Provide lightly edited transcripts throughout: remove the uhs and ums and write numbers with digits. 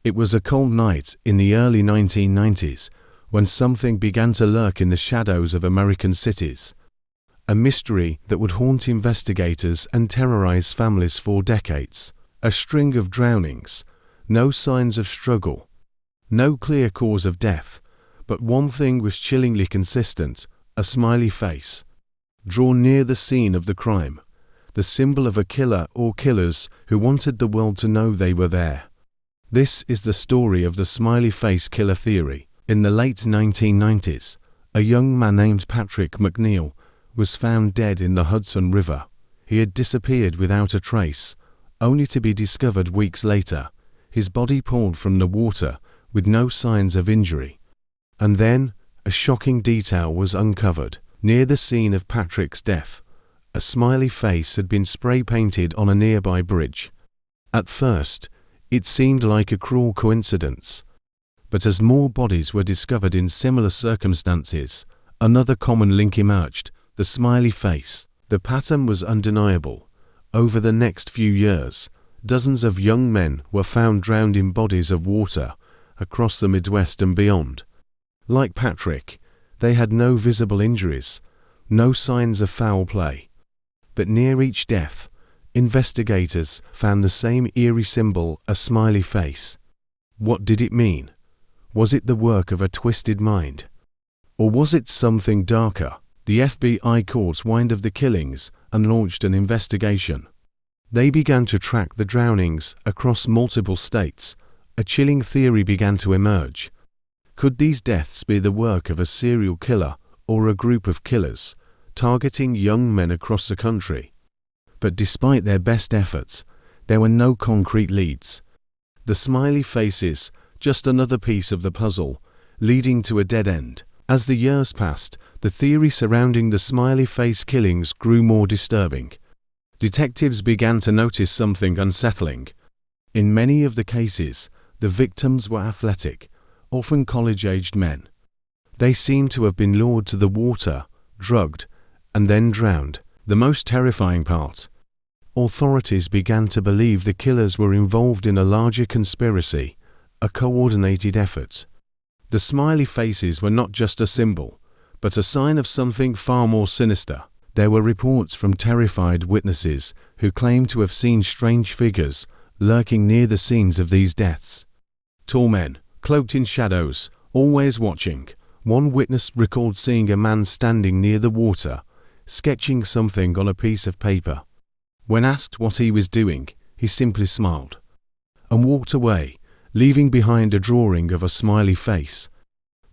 It was a cold night in the early 1990s when something began to lurk in the shadows of American cities. A mystery that would haunt investigators and terrorize families for decades. A string of drownings, no signs of struggle, no clear cause of death, but one thing was chillingly consistent: a smiley face, drawn near the scene of the crime, the symbol of a killer or killers who wanted the world to know they were there. This is the story of the Smiley Face Killer theory. In the late 1990s, a young man named Patrick McNeil was found dead in the Hudson River. He had disappeared without a trace, only to be discovered weeks later, his body pulled from the water with no signs of injury. And then, a shocking detail was uncovered. Near the scene of Patrick's death, a smiley face had been spray-painted on a nearby bridge. At first, it seemed like a cruel coincidence. But as more bodies were discovered in similar circumstances, another common link emerged: the smiley face. The pattern was undeniable. Over the next few years, dozens of young men were found drowned in bodies of water across the Midwest and beyond. Like Patrick, they had no visible injuries, no signs of foul play. But near each death, investigators found the same eerie symbol: a smiley face. What did it mean? Was it the work of a twisted mind? Or was it something darker? The FBI caught wind of the killings and launched an investigation. They began to track the drownings across multiple states. A chilling theory began to emerge. Could these deaths be the work of a serial killer or a group of killers, targeting young men across the country? But despite their best efforts, there were no concrete leads. The smiley faces, just another piece of the puzzle, leading to a dead end. As the years passed, the theory surrounding the Smiley Face Killings grew more disturbing. Detectives began to notice something unsettling. In many of the cases, the victims were athletic, often college-aged men. They seemed to have been lured to the water, drugged, and then drowned. The most terrifying part: authorities began to believe the killers were involved in a larger conspiracy, a coordinated effort. The smiley faces were not just a symbol, but a sign of something far more sinister. There were reports from terrified witnesses who claimed to have seen strange figures lurking near the scenes of these deaths. Tall men, cloaked in shadows, always watching. One witness recalled seeing a man standing near the water, sketching something on a piece of paper. When asked what he was doing, he simply smiled and walked away, leaving behind a drawing of a smiley face.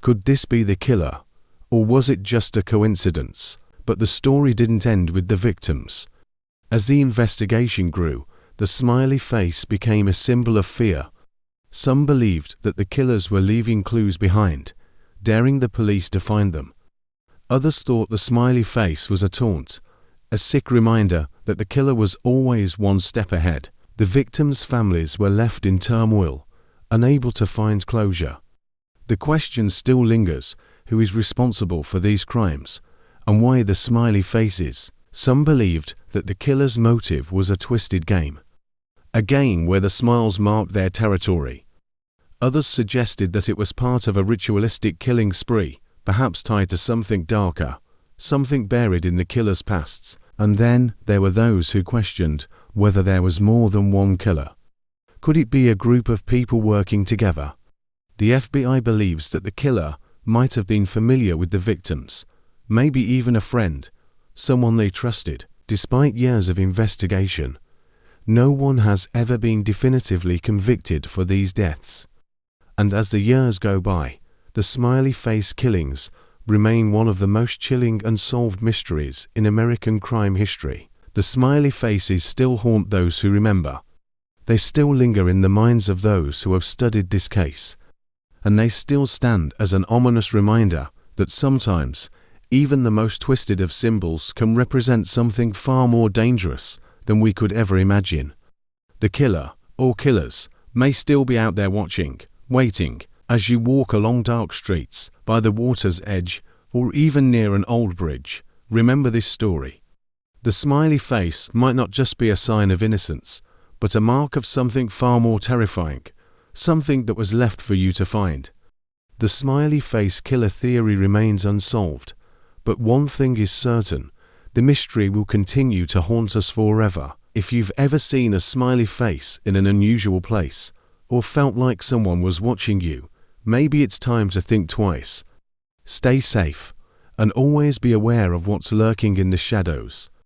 Could this be the killer, or was it just a coincidence? But the story didn't end with the victims. As the investigation grew, the smiley face became a symbol of fear. Some believed that the killers were leaving clues behind, daring the police to find them. Others thought the smiley face was a taunt, a sick reminder that the killer was always one step ahead. The victims' families were left in turmoil, unable to find closure. The question still lingers: who is responsible for these crimes, and why the smiley faces? Some believed that the killer's motive was a twisted game, a game where the smiles marked their territory. Others suggested that it was part of a ritualistic killing spree, perhaps tied to something darker, something buried in the killer's pasts. And then there were those who questioned whether there was more than one killer. Could it be a group of people working together? The FBI believes that the killer might have been familiar with the victims, maybe even a friend, someone they trusted. Despite years of investigation, no one has ever been definitively convicted for these deaths. And as the years go by, the Smiley Face Killings remain one of the most chilling unsolved mysteries in American crime history. The smiley faces still haunt those who remember. They still linger in the minds of those who have studied this case. And they still stand as an ominous reminder that sometimes even the most twisted of symbols can represent something far more dangerous than we could ever imagine. The killer, or killers, may still be out there watching, waiting, as you walk along dark streets, by the water's edge, or even near an old bridge. Remember this story. The smiley face might not just be a sign of innocence, but a mark of something far more terrifying, something that was left for you to find. The Smiley Face Killer theory remains unsolved, but one thing is certain: the mystery will continue to haunt us forever. If you've ever seen a smiley face in an unusual place, or felt like someone was watching you, maybe it's time to think twice. Stay safe, and always be aware of what's lurking in the shadows.